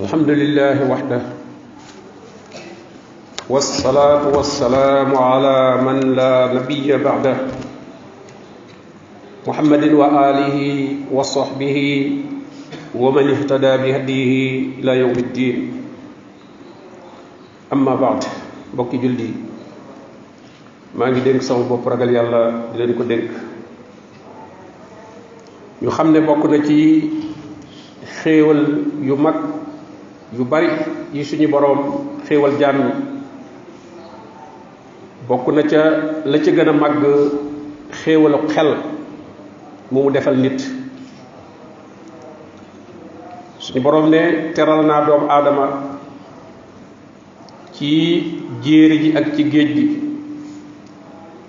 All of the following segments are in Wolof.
الحمد لله وحده والصلاة والسلام على من لا نبي بعده محمد وآله وصحبه ومن اهتدى بهديه إلى يوم الدين أما بعد بوكي جلدي ما ngi denk sama bop ragal yalla di len ko denk ñu xamne bokku na ci xéewal yu mag yu bari yi suñu borom xéewal jaam ñi bokku na ca la ci gëna mag xéewalu xel mu defal nit suñu borom ne teral na doom adama ci jéeri ji ak ci géej gi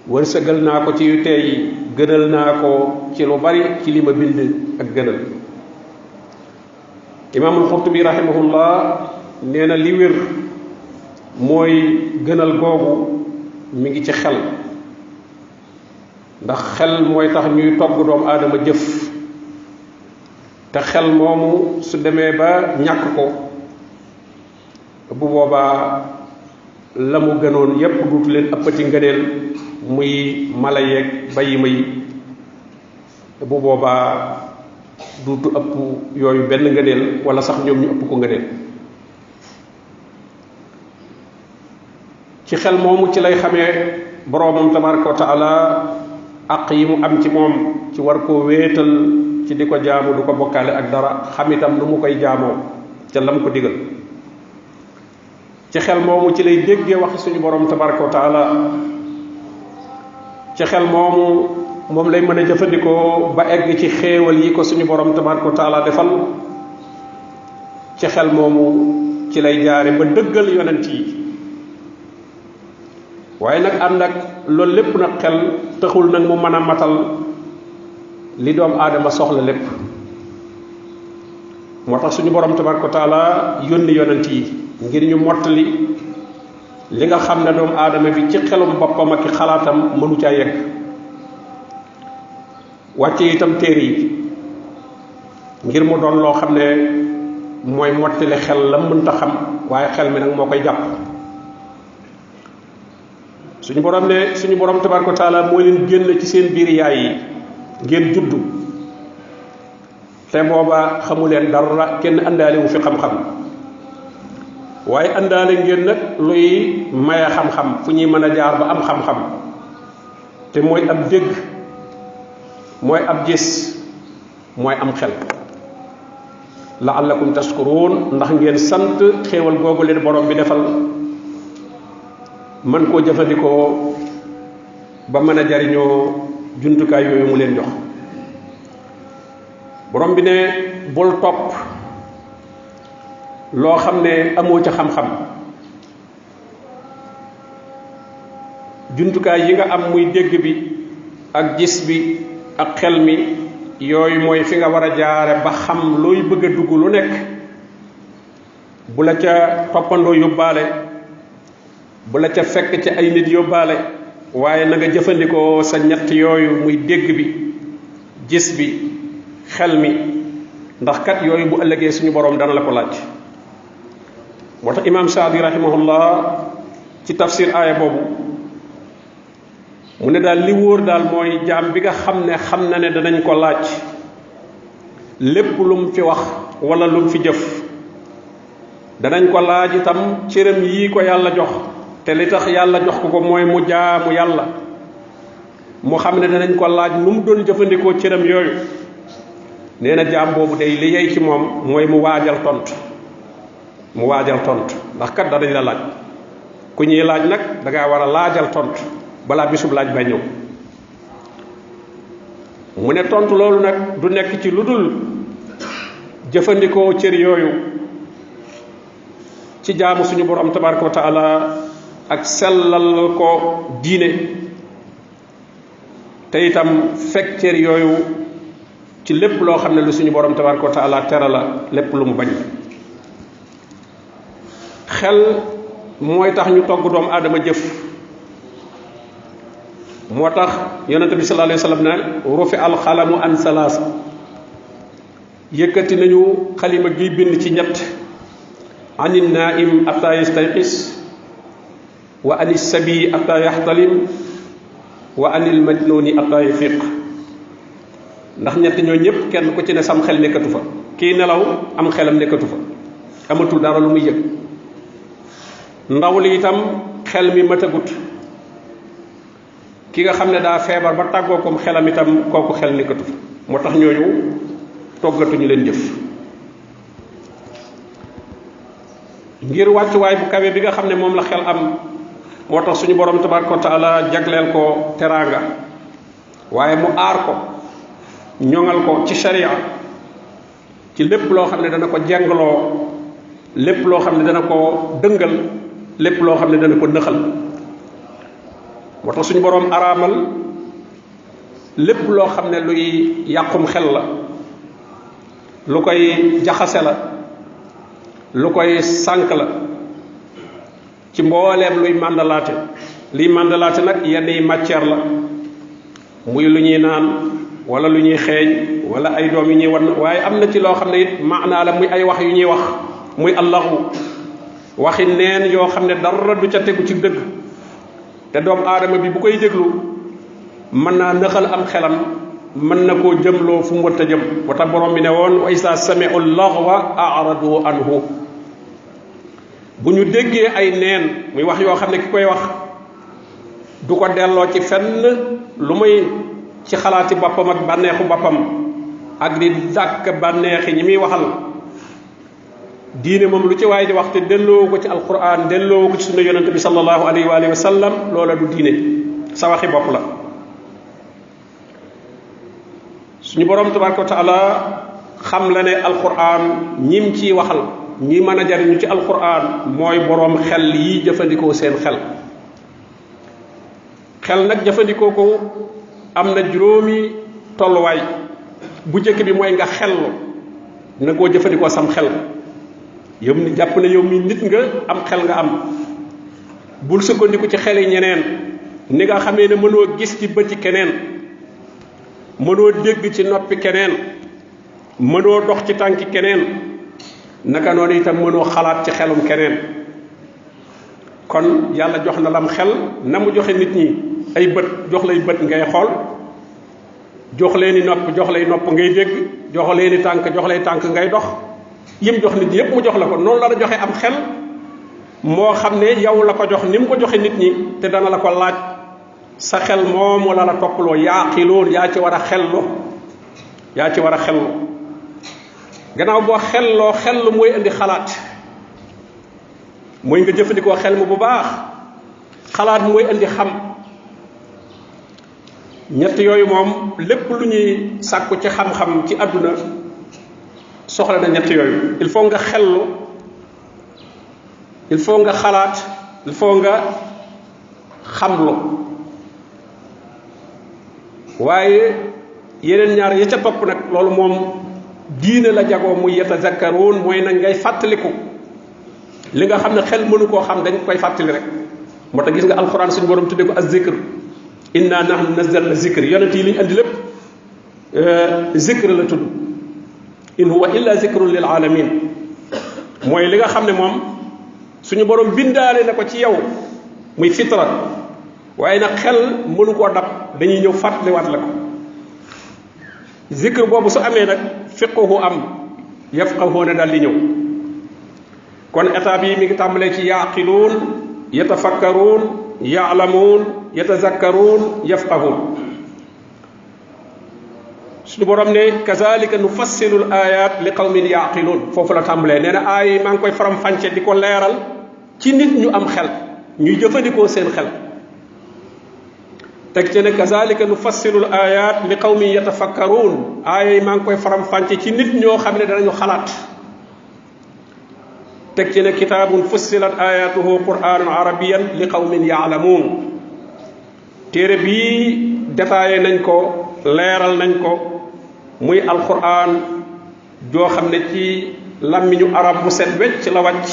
wërsegal naa ko ci yu tey gënal naa ko ci lu bari ci li ma bind ak gënal imaamul Qurtubi rahimahullah nee na li wér mooy gënal googu mi ngi ci xel ndax xel mooy tax ñuy togg doomu aadama jëf te xel moomu su demee ba ñàkk ko bu boobaa la mu gënoon yépp duutu leen ëppati ngëneel muy mala yeeg bayima yi bu boobaa duutu ëpp yooyu benn ngëneel wala sax ñoom ñu ëpp ko ngëneel ci xel moomu ci lay xamee boroomam tabaraka wa taala àq yi mu am ci moom ci war koo wéetal ci di ko jaamu du ko bokkaale ak dara xam itam nu mu koy jaamoo ca lam ko digal ci xel moomu ci lay déggee waxi suñu borom tabaraka wa taala ci xel moomu moom lay mën a jëfandikoo ba egg ci xéewal yi ko suñu borom tabaraka wa taala defal ci xel moomu ci lay jaare ba dëggal yonent yi waaye nag ànd ak loolu lépp nag xel taxul nag mu mën a matal li doom aadama soxla lépp moo tax suñu borom tabaraka wa taala yónni yonent yi ngir ñu mottali li nga xam ne doomu aadama bi ci xelum boppam ak xalaatam mënu caa yegg wàcce itam téere yi ngir mu doon loo xam ne mooy mottali xel la mënta xam waaye xel mi nag moo koy jàpp suñu borom tabaraka wa taala moo leen génn ci seen biir yaay yi ngeen juddu te booba xamu leen dara kenn àndaale wu fi xam-xam waaye àndaale ngeen nag luy maye xam-xam fu ñuy mën a jaar ba am xam-xam te mooy ab dégg mooy ab gis mooy am xel la'allakum tashkurun ndax ngeen sant xéewal googu leen borom bi defal man koo jëfandikoo ba mën a jariñoo jumtukaay yooyu mu leen jox borom bi ne bul topp loo xam ne amoo ca xam-xam jumtukaay yi nga am muy dégg bi ak gis bi ak xel mi yooyu mooy fi nga war a jaare ba xam looy bëgg a dugg lu nekk bu la ca toppandoo yóbbaale bu la ca fekk ci ay nit yóbbaale waaye na nga jëfandikoo sa ñett yooyu muy dégg bi gis bi xel mi ndax kat yooyu bu ëllëgee suñu borom dana la ko laaj moo tax imam Saadi rahimahullah ci tafsir aaya boobu mu ne daal li wóor daal mooy jaam bi nga xam ne danañ ko laaj lépp lu mu fi wax wala lu mu fi jëf danañ ko laaj itam cëram yi ko yàlla jox te li tax yàlla jox ko mooy mu jaamu yàlla mu xam ne danañ ko laaj nu mu doon jëfandikoo cëram yooyu nee na jaam boobu day li yey ci moom mooy mu waajal tontu ndax kat danañ la laaj ku ñuy laaj nag da ngaa war a laajal tontu balaa bisub laaj ba ñëw mu ne tontu loolu nag du nekk ci lu dul jëfandikoo cër yooyu ci jaamu suñu borom tabaraka wa taala ak sellal ko diine te itam fekk cër yooyu ci lépp loo xam ne lu suñu borom tabaraka wa taala tere la lépp lu mu bañ xel mooy tax ñu togg doomu aadama jëf moo tax yonente bi sallallahu alayhi wasallam ne rufi al xalamu an salaasa yëkkati nañu xalima gi bind ci ñett anil naim atta yastayqis wa anis sabi atta yaxtalim wa anil majnuni atta yafiq ndax ñett ñoo ñëpp kenn ku ci ne sam xel nekkatu fa kii nelaw am xelam nekkatu fa amatul dara lu muy yëg ndaw li itam xel mi matagut ki nga xam ne daa feebar ba tàggoo kom xelam itam kooku xel nekkatu fa moo tax ñooñu toggatuñu leen jëf ngir wàccuwaay bu kawe bi nga xam ne moom la xel am moo tax suñu borom tabaraka wa taala jagleel ko teraanga waaye mu aar ko ñoŋal ko ci sharia ci lépp loo xam ne dana ko jengloo lépp loo xam ne dana ko dëngal lépp loo xam ne dana ko nëxal moo tax suñu borom araamal lépp loo xam ne luy yàqum xel la lu koy jaxase la lu koy sànk la ci mbooleem luy màndalaate liy màndalaate nag yenn yi matière la muy lu ñuy naan wala lu ñuy xeeñ wala ay doom yu ñuy wan waaye am na ci loo xam ne it maanaa la muy ay wax yu ñuy wax muy allahu waxi neen yoo xam ne dara du ca tegu ci dëgg te doomu aadama bi bu koy déglu mën naa nëxal am xelam mën na koo jëmloo fu mu war a jëm wa tax borom bi ne woon wa isa sami'u laghwa a'radu anhu bu ñu déggee ay neen muy wax yoo xam ne ki koy wax du ko delloo ci fenn lu muy ci xalaati boppam ak bànneexu boppam ak di dàkk bànneexi ñi muy waxal diine moom lu ci waay di wax te delloo ko ci alquran delloo ko ci sunna yonente bi sallallahu alayhi wa alihi wa sallam loola du diine sa waxi bopp la suñu borom tabaraka wa taala xam la ne alquran ñim ciy waxal ñi mën a jariñu ci alquran mooy borom xel yi jëfandikoo seen xel xel nag jëfandikoo ko am na juróomi tolluwaay bu njëkk bi mooy nga xellu na koo jëfandikoo sam xel yow ni jàpp ne yow mi nit nga am xel nga am bul sukkandiku ci xel yi ñeneen ni nga xamee ne mënoo gis ci bëti keneen mënoo dégg ci noppi keneen mënoo dox ci tànki keneen naka noonu itam mënoo xalaat ci xelum keneen kon yàlla jox na lam xel na mu joxe nit ñi ay bët jox lay bët ngay xool jox leeni nopp jox lay nopp ngay dégg jox leeni tànk jox lay tànk ngay dox yim jox nit ñi yépp mu jox la ko noonu la joxe am xel moo xam ne yow la ko jox ni mu ko joxe nit ñi te dana la ko laaj sa xel moomu la topploo yaaqiloon yaa ci war a xellu yaa ci war a xellu gannaaw boo xelloo xellu mooy indi xalaat mooy nga jëfandikoo xel mu bu baax xalaat mooy indi xam ñett yooyu moom lépp lu ñuy sàkku ci xam-xam ci àdduna soxla na ñett yooyu il faut nga xellu il faut nga xalaat il faut nga xamlu waaye yeneen ñaar ya ca topp nag loolu moom diine la jagoo muy yatazakkaruun mooy nag ngay fàttaliku li nga xam ne xel mënu koo xam dañ koy fàttali rek moo tax gis nga alquran suñu borom tudde ko az-zikr inna nahnu nazzalna zikr yonent yi li ñu andi lépp zikr la tudd in huwa illa zikrun lil alamin mooy li nga xam ne moom suñu borom bindaale na ko ci yow muy fitra waaye nag xel mënu koo dab dañuy ñëw fàttaliwaat la ko zikr boobu su amee nag fiqhu am yafqahuuna daal di ñëw kon état bi mi ngi tàmbalee ci yaaqiluun yatafakkaruun yaalamuun yatazakkaruun yafqahuun suñu borom ne kazalika nufassilu l ayat li qawmin yaqiluun foofu la tàmbalee nee na aay yi maa ngi koy faram fànce di ko leeral ci nit ñu am xel ñuy jëfandikoo seen xel teg ci ne kazalika nufassilu l ayat li qawmin yatafakkaruun aay yi maa ngi koy faram fànce ci nit ñoo xam ne danañu xalaat teg ci ne kitaabun fussilat ayatuhu qur'anan arabiyan li qawmin yaalamuun téere bii détaillé nañ ko leeral nañ ko muy alquran joo xam ne ci làmmiñu arab bu set wecc la wàcc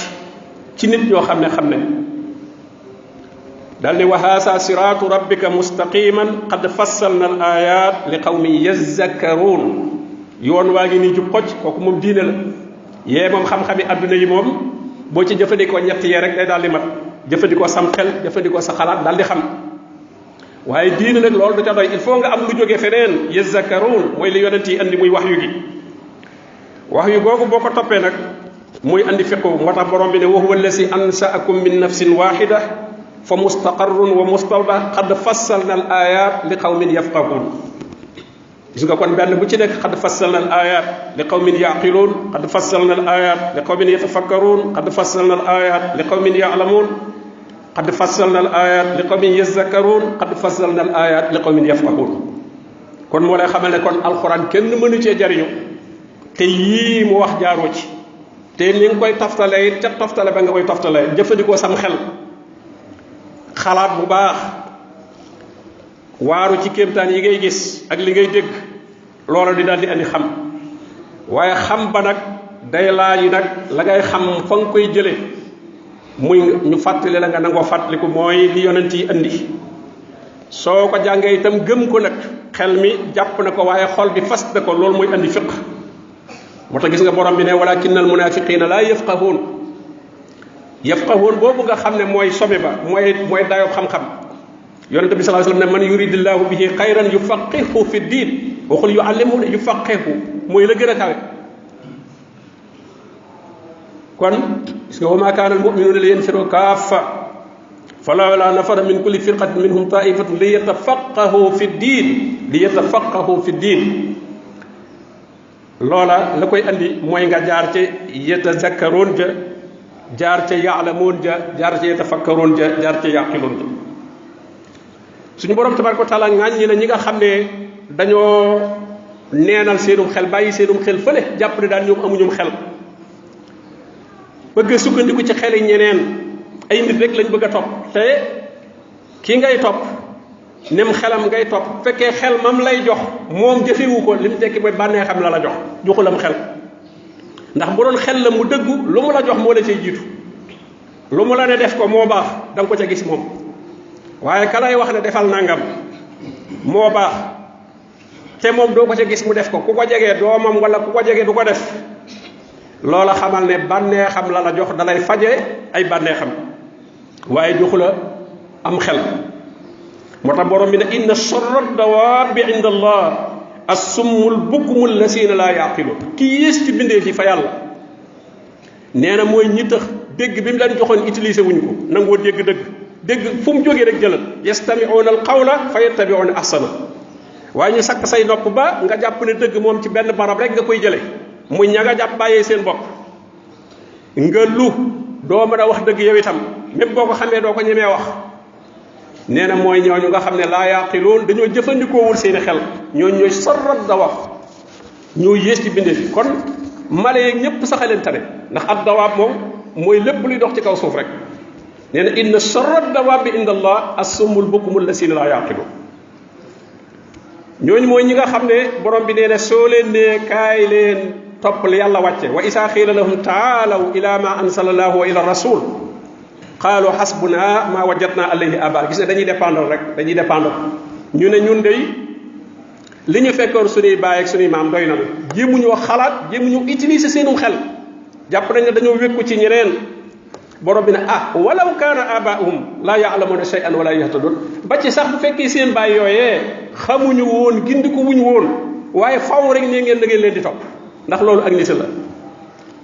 ci nit ñoo xam ne xam ne dal ni wa haasa siraatu rabbika mustaqiman qad fassalna al ayat li qawmin yazakkaruun yoon waa ngi nii jub xocc kooku moom diine la yee moom xam-xami adduna yi moom boo ci jëfandikoo ñett yee rek day daal di mat jëfandikoo sam xel jëfandikoo sa xalaat daal di xam waaye diine nag loolu du ca doy il faut nga am lu jóge feneen yazakkaruun mooy li yonent yi andi muy wax yu gi wax yu googu boo ko toppee nag muy andi fiqu moo tax borom bi ne wa huwa allasi ansaakum min nafsin waxida fa mustaqarrun wa mustawda qad fassalna al ayat li qawmin yafqahun gis nga kon benn bu ci nekk qad fassalna al ayat li qawmin yaqiluun qad fassalna al ayat li qawmin yatafakkaruun qad fassalna al ayat li qawmin ya'lamuun qad fassalna al ayat li qawmin yazakkaruun qad fassalna al ayat li qawmin yafqahun kon moo lay xamal ne kon alquran kenn mënu cee jariñu te yii mu wax jaaroo ci te ni nga koy toftale it ca toftale ba nga koy toftale jëfandikoo sam xel xalaat bu baax waaru ci kéemtaan yi ngay gis ak li ngay dégg loola di daal di andi xam waaye xam ba nag day laaj nag la ngay xam fa nga koy jële muy ñu fàttali la nga nangoo fàttaliku mooy li yonent yi andi soo ko jàngee itam gëm ko nag xel mi jàpp na ko waaye xol bi fas na ko loolu muy andi fiq moo tax gis nga borom bi ne walakin al munafiqina la yafqahun yafqahun boobu nga xam ne mooy sobe ba mooy dayoo xam-xam yonente bi sallallahu alayhi wasallam ne man yuridillahu bihi xayran yufaqihu fi diin waxul yuallimu ne yufaqihu mooy la gën a kawe kon gis nga wa ma kaana al mu'minuna li yanfiru kaffa falawla nafara min kulli firqatin minhum ta'ifatun li yatafaqahu fi diin loola la koy andi mooy nga jaar ci yatazakkaroon ja jaar ca yaalamoon ja jaar ca yatafakkaroon ja jaar ca yaqiloon ja suñu borom tabaraka wa taala ŋàññi na ñi nga xam ne dañoo neenal seenum xel bàyyi seenum xel fële jàpp ne daal ñoom amuñum xel bëgg a sukkandiku ci xeli ñeneen ay nit rek lañ bëgg a topp te ki ngay topp nem xelam ngay topp fekkee xel mam lay jox moom jëfewu ko li mu tekki mooy bànnee xam la jox joxulam xel ndax bu doon xel la mu dëggu lu mu la jox moo la cay jiitu lu mu la ne def ko moo baax da nga ko ca gis moom waaye ka lay wax ne defal nangam moo baax te moom doo ko ca gis mu def ko ku ko jegee doomam wala ku ko jegee du ko def loola xamal ne bànnee xam la jox dalay faje ay bànnee xam waaye joxu la am xel moo tax borom bi ne inna sharra dawaabi inda allah assummul bukkumul lasiina laa yaqiluun ki yées ci bindee fi fa yàlla nee na mooy ñi tax dégg bi mu leen joxoon utilisé wuñ ko nangoo dégg fu mu jógee rek jëlal yastami'uuna al qawla fa yattabi'uuna ahsana waaye ñu sakk say nopp ba nga jàpp ne dëgg moom ci benn barab rek nga koy jële muy ña nga jàpp bàyyee seen bopp nga lu doo mën a wax dëgg yow itam même boo ko xamee doo ko ñemee wax nee na mooy ñooñu nga xam ne laa yaqiluun dañoo jëfandikoowul seeni xel ñooñu ñooy sarrat dawaab ñoo yées ci bindee fi kon mala yeeg ñëpp saxaleen tane ndax ad dawaab moom mooy lépp luy dox ci kaw suuf rek nee na inna sarrat dawaab bi inda allah as-summul bukkumul lasiina laa yaqiluun ñooñu mooy ñi nga xam ne borom bi nee na soo leen nee kaay leen topp li yàlla wàcce wa isaa xiila lahum taalaw ila ma ansala allahu wa ila rasul qaalu hasbuna ma wajadna alayhi aba gis ne dañuy dépendre ñu ne ñun dey li ñu fekkoon suñuy baay ak suñuy maam doy na jéemuñoo xalaat jéemuñu utiliser seenum xel jàpp nañ ne dañoo wékku ci ñeneen borom bi ne walaw kaana abaahum laa ya'lamuuna shay'an wala yahtadun ba ci sax bu fekkee seen baay yooyee xamuñu woon gindiku wuñu woon waaye faw rek nee ngeen da ngeen leen di topp ndax loolu ak nit la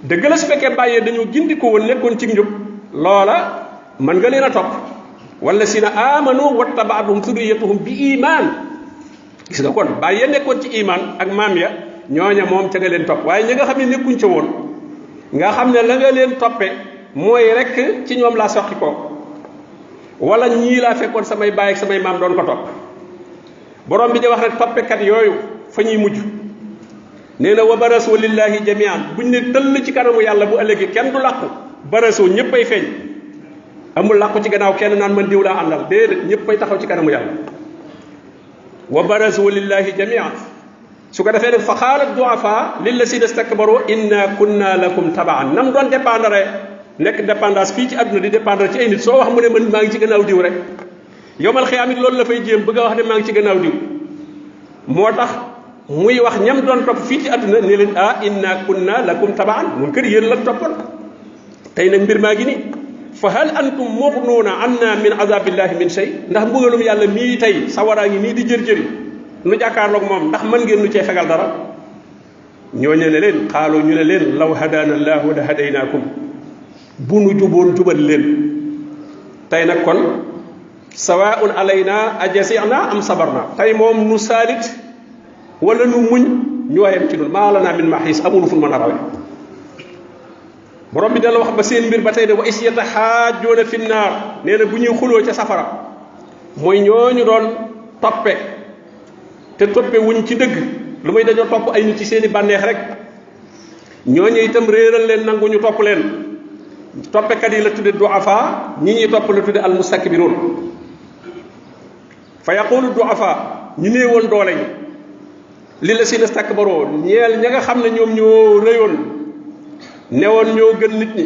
dëgg la su fekkee bàyyee dañoo gindiku woon nekkoon ci njub loola man nga leen a topp wala si na amanu wattabaatuhum suriyatuhum bi iman gis nga kon bàyyee nekkoon ci iman ak maam ya ñooña moom ca nga leen topp waaye ñi nga xam ne nekkuñ ca woon nga xam ne la nga leen toppe mooy rek ci ñoom laa soqi ko wala ñii laa fekkoon samay baay ak samay maam doon ko topp borom bi di wax rek toppekat yooyu fa ñuy mujj nee na wa barasu lillahi jamian buñ ne tëll ci kanamu yàlla bu ëllëgee kenn du làqu barasu ñëppay feeñ amul làqu ci gannaaw kenn naan man diw laa àndal déedéet ñëppay taxaw ci kanamu yàlla wa barasu lillahi jamian su ko defee nag fa xaalat duafa lillazina istakbaru inna kunna lakum tabaan nam doon dépendre nekk dépendance fii ci àdduna di dépendre ci ay nit soo wax mu ne man maa ngi ci gannaaw diw rek yowmal xiyaam it loolu la fay jéem bëgg a wax ne maa ngi ci gannaaw diw moo tax muy wax ñam doon topp fii ci àdduna ne leen inna kunna lakum tabaan mun kër yéen la toppoon tey nag mbir maa ngi ni fa hal antum mughnuuna anna min azabillahi min shay ndax mbugalum yàlla mii tey sawaraa ngi nii di jër-jëri nu jàkkaarloog moom ndax mën ngeen nu cee fegal dara ñooñu ne leen xaalu ñu ne leen law hadaana allahu la hadaynaakum bu nu juboon jubal leen tey nag kon sawaun alayna ajasina am sabarna tey moom nu saalit wala nu muñ ñu wayam ci dul maa lana min maxiis amul fu mën a rawe borom bi dala wax ba seen mbir ba tey ne wa is yataxaajoona fi naar nee na bu ñuy xuloo ca safara mooy ñooñu doon toppe te toppe wuñ ci dëgg lu may dañoo topp ay nit ci seeni bànneex rek ñooñu itam réeral leen nangu ñu topp leen toppekat yi la tudde duafa ñi ñuy topp la tudde al mustakbiroon fa yaqulu duafa ñu néewoon doole ñi li la sina stakbaroo ñeel ña nga xam ne ñoom ñoo rëyoon newoon ñoo gën nit ñi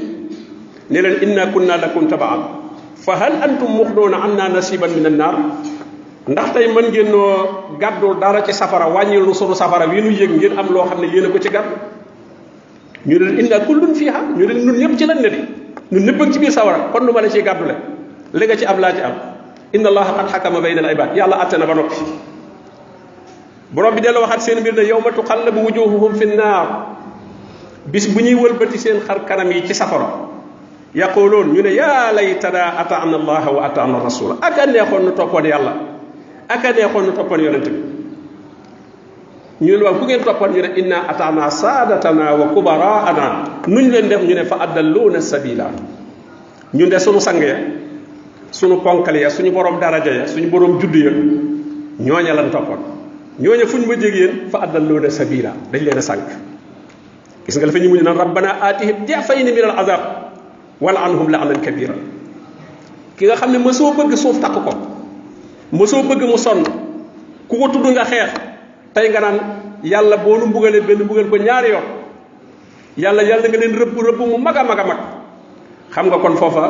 ne leen inna kunna lakum tabaan fa hal antum muxdoona anna nasiban min annaar ndax tey mën ngeen noo gàddul dara ci safara wàññil nu sunu safara wi nu yëg ngeen am loo xam ne yéen a ko ci gàddu ñu ne leen inna kullun fiha ñu ne leen ñun ñëpp ci lañ ne di ñun ñëpp ci biir sawara kon nu ma la ciy gàddule li nga ci am laa ci am inna allaha qad xakama bayna al ibad yàlla atte na ba noppi borom bi delloo waxaat seen mbir ne yawma tuqallabu wujuhuhum fi nnaar bis bu ñuy wëlbati seen xar kanam yi ci safara yaquluun ñu ne yaa laytana ataana allaha wa ataana rasula ak a neexoon nu toppoon yàlla ak a neexoon nu toppoon yonente bi ñu ne waaw ku ngeen toppoon ñu ne inna ataana saadatana wa kubaraana nuñ leen def ñu ne fa addalluuna sabila ñun de sunu sang ya sunu ponkal ya suñu borom daraja ya suñu borom judd ya ñooña lan toppoon ñooña fuñ ma jég yéen fa addalluuna sabila dañ leen a sànq gis nga la fa ñu muñ naan rabbana aatihim di'fayni min al azab wala anhum la'nan kabira ki nga xam ne mësoo bëgg suuf takk ko mësoo bëgg mu sonn ku ko tudd nga xeex tey nga naan yàlla boo nu mbugalee benn mbugal ko ñaari yoon yàlla nga leen rëbb mu mag a mag a mag xam nga kon foofa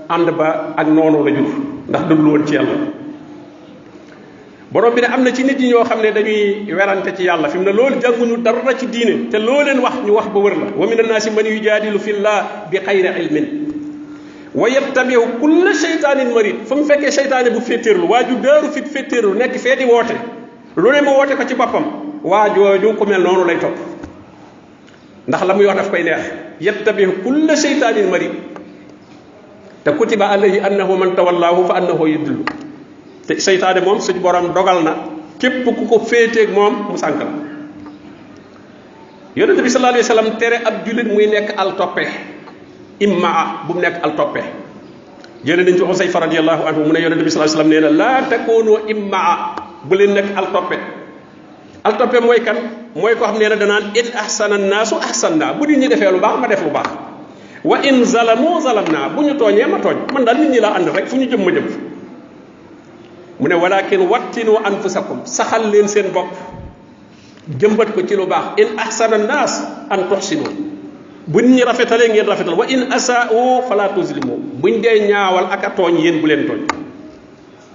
ànd ba ak noonu la jur ndax dëglu woon ci yàlla borom bi ne am na ci nit ñi ñoo xam ne dañuy werante ci yàlla fi mu ne loolu jànguñu dara ci diine te loo leen wax ñu wax ba wër la wa min annaasi man yujaadilu fillah bi xayri ilmin wa yattabiu kulla sheytaanin marid fa mu fekkee seytaane bu féttéerlu waa ju daaru fit féttéerlu nekk fee di woote lu ne mu woote ko ci boppam waa jooju ku mel noonu lay topp ndax la muy wax daf koy neex yattabiu kulla sheytaanin marid te kutiba alayhi annahu man tawallaahu fa annahu yudillu te seytaane moom suñu borom dogal na képp ku ko féeteeg moom mu sànk la yonente bi sallallahu alayhi wa sallam tere ab jullit muy nekk al toppe immaa bu mu nekk al toppe jële nañ ci Xusayfa radiyallahu anhu mu ne yonente bi sallallahu alayhi wa sallam nee na laa takoonoo immaa bu leen nekk al toppe mooy kan mooy koo xam nee na danaan in ahsana naasu ahsanna bu nit ñi defee lu baax ma def lu baax wa in zalamu zalamna bu ñu tooñee ma tooñ man daal nit ñi laa ànd rek fu ñu jëm ma jëm mu ne walakin wattinu anfusakum saxal leen seen bopp jëmbat ko ci lu baax in ahsana naas an tuxsinu bu nit ñi rafetalee ngeen rafetal wa in asaa'u fala tuzlimu buñ dee ñaawal ak a tooñ yéen bu leen tooñ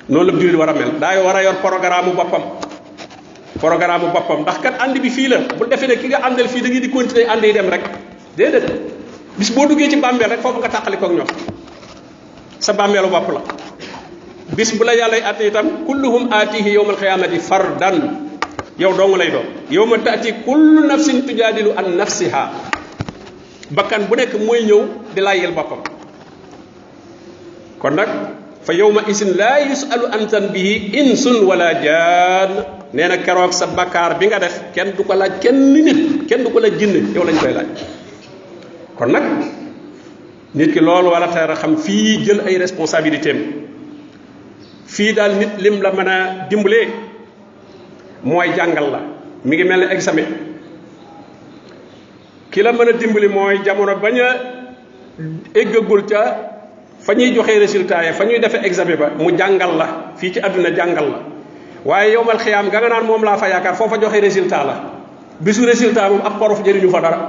noonu la jullit war a mel daay war a yor programme boppam ndax kat ànd bi fii la bu defee ne ki nga àndal fii da ngeen di continuer ànd yi dem rek déedéet bis boo duggee ci bàmmeel rek foofu nga tàqali koog ñoom sa bàmmeelu bopp la bis bu la yàlla atte itam kulluhum aatihi yawmal qiyaamati fardan yow dong lay doon yawma taati kullu nafsin tujaadilu an nafsiha bakkan bu nekk mooy ñëw di layyel boppam kon nag fa yawma isin laa yusalu an zanbihi insun wala jaan nee na keroog sa bakkaar bi nga def kenn du ko laaj kenn nit kenn du ko laaj jinne yow lañ koy laaj kon nag nit ki loolu wala teel a xam fii jël ay responsabilités am fii daal nit lim la mën a dimbalee mooy jàngal la mi ngi mel ne examen ki la mën a dimbali mooy jamono bañ a eggagul ca fa ñuy joxee résultat yi fa ñuy defee examen ba mu jàngal la fii ci àdduna jàngal la waaye yowmal xiyaam nga naan moom laa fa yaakaar foofa joxe résultat la bisu résultat moom ab prof jëriñu fa dara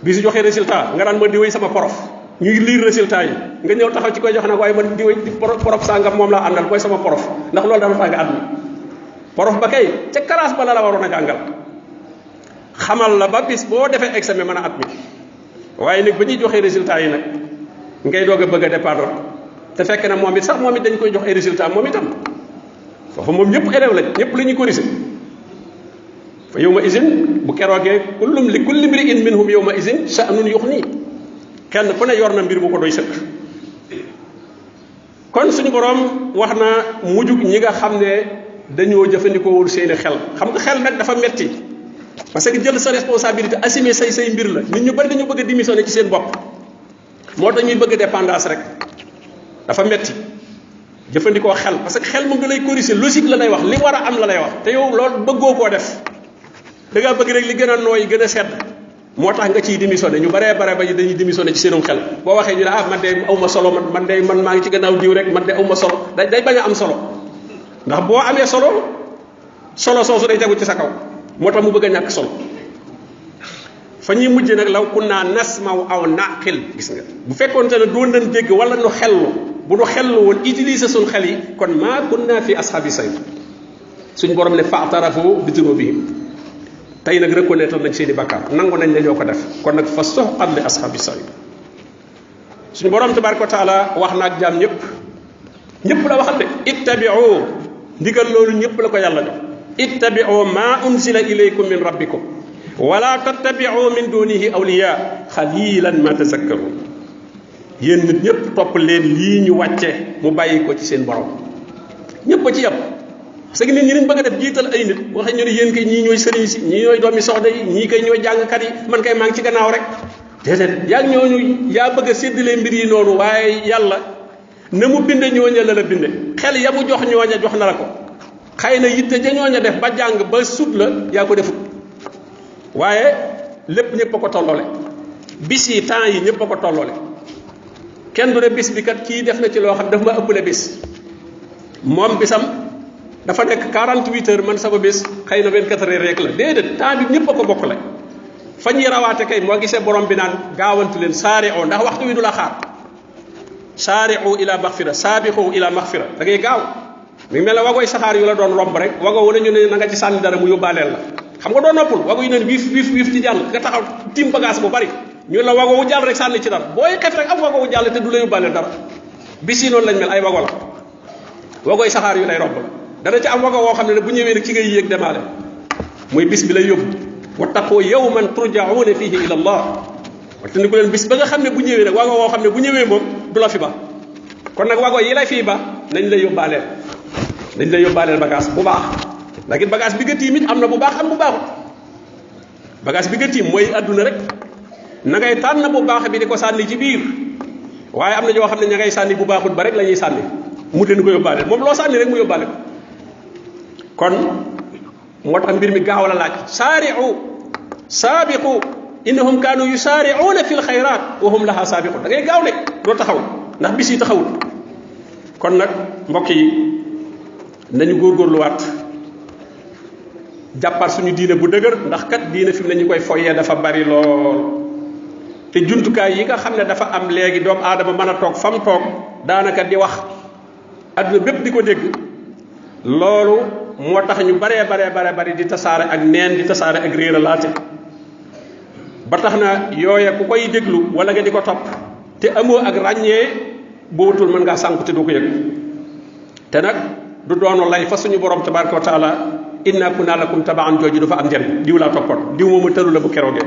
bisu joxe résultat nga naan ma diwéy sama prof ñuy lire résultat yi nga ñëw taxaw ci koy jox nag waaye man diwéy prof sàngam moom laa àndal mooy sama prof ndax loolu dafa faa nga àdduna prof ba kay ca classe ba la waroon a jàngal xamal la ba bis boo defee examen mën a at mi waaye nag ba ñuy joxe résultat yi nag ngay doog a bëgg a dépendre te fekk na moom it sax moom it dañ koy jox ay résultat moom itam foofu moom ñëpp élève lañ ñëpp la ñuy corriger fa yawma izin bu keroogee kullum li kulli mri'in minhum yawma izin sha'nun yughni kenn ku ne yor na mbir bu ko doy sëkk kon suñu borom wax na mujjug ñi nga xam ne dañoo jëfandikoowul seeni xel xam nga xel nag dafa metti parce que jël sa responsabilité assumer say mbir la nit ñu bari dañu bëgg a démissionner ci seen bopp moo tax ñuy bëgg dépendance rek dafa metti jëfandikoo xel parce que xel mu ngi lay corriger logique la lay wax li war a am la lay wax te yow loolu bëggoo koo def da ngaa bëgg rek li gën a nooy gën a sedd moo tax nga ciy démissionné ñu baree bare ba dañuy démissionné ci seenum xel boo waxee ñu ne ah man de aw ma solo man maa ngi ci gannaaw diw rek man de aw ma solo day bañ a am solo ndax boo amee solo soosu day tegu ci sa kaw moo tax mu bëgg a ñàkk solo fa ñuy mujj nag law kunna nasmaw aw naqil gis nga bu fekkoon te ne doon nañ dégg wala nu xellu bu nu xellu woon utiliser suñ xel yi kon maa kunna fi ashabi sayf suñ borom ne fa'tarafu bi dunubihim tey nag reconnaître nañ seeni bakkaar nangu nañ ne ñoo ko def kon nag fa suhqan li ashabi sayf suñu borom tabaraka wa taala wax na ak jaam ñëpp la waxal de ittabi'u ndigal loolu ñëpp la ko yàlla jox ittabi'u ma unzila ilaykum min rabbikum wala tattabi'u min dunihi awliya xalilan ma tazakkarun yéen nit ñëpp topp leen lii ñu wàcce mu bàyyi ko ci seen borom ñëpp a ci yem parce que nit ñi dañ bëgg a def jiital ay nit waxe ñu ne yéen kay ñii ñooy sëriñ si ñii ñooy doomi soxna yi ñii kay ñooy jàngkat yi man kay maa ngi ci gannaaw rek déedéet yaa ñooñu yaa bëgg a séddale mbir yi noonu waaye yàlla na mu binde ñooña la binde xel ya mu jox ñooña jox na la ko xëy na yitte ja ñooña def ba jàng ba sut la yaa ko defut waaye lépp ñëpp a ko tolloole bis yi temps yi ñëpp a ko tolloole kenn du ne bis bi kat kii def na ci loo xam daf ma ëppale bis moom bisam dafa nekk 48 heures man sama bis xëy na 24 heures rek la déedéet temps bi ñëpp a ko bokk la fa ñuy rawaate kay moo gisee borom bi naan gaawantu leen saari'u ndax waxtu wi du la xaar saari'u ila maxfira saabiqu ila maxfira da ngay gaaw mi ngi mel ne wagoy saxaar yu la doon romb rek wago wane ñu ne na nga ci sànni dara mu yóbbaaleel la xam nga doo noppul wago yu ne wiif ci jàll nga taxaw tim bagage bu bari ñu la wago wu jàll rek sànni ci dara booy xef rek am wago wu jàll te du la yóbbaaleel dara bis yi noonu lañ mel ay wago la wagoy saxaar yu lay romb la dana ci am wago woo xam ne bu ñëwee rek ci ngay yéeg demaale muy bis bi lay yóbbu wattaqoo yawman turja'una fihi ila allah waxte ni ko leen bis ba nga xam ne bu ñëwee nag wago woo xam ne bu ñëwee moom du la fi ba kon nag wago yi lay fii ba nañ la yóbbaaleel bagage bu baax ndax it bagage bi nga tiim it am na bu baax am bu baaxut bagage bi nga tiim mooy adduna rek na ngay tànn bu baax bi di ko sànni ci biir waaye am na ñoo xam ne ña ngay sànni bu baaxut ba rek la ñuy sànni mu leen ko yóbbaaleel moom loo sànni rek mu yóbbaale ko kon moo tax mbir mi gaaw la laaj saari'u saabiqu innahum kaanu yusaari'uuna fil xayraat wa hum laha saabiqun da ngay gaaw de doo taxaw ndax bis yi taxawul kon nag mbokk yi nañu góorgóorluwaat jàppaat suñu diine bu dëgër ndax kat diine fi mu ne ñu koy foyee dafa bari lool te jumtukaay yi nga xam ne dafa am léegi doomu aadama mën a toog fam toog daanaka di wax adduna bépp di ko dégg loolu moo tax ñu bari di tasaare ak neen di tasaare ak réeralaate ba tax na yooye ku koy déglu wala nga di ko topp te amoo ak ràññee boobutul mën ngaa sànku te doo ko yëg te nag du doonu lay fa suñu borom tabaraka wa taala inna kunna lakum tabaan jooju dafa am njëriñ diw laa toppoon diw moomu tëru la bu keroogee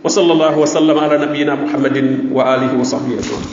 wa sallallahu wa sallam ala nabiyina muhammadin wa alihi wa sahbihi ajmain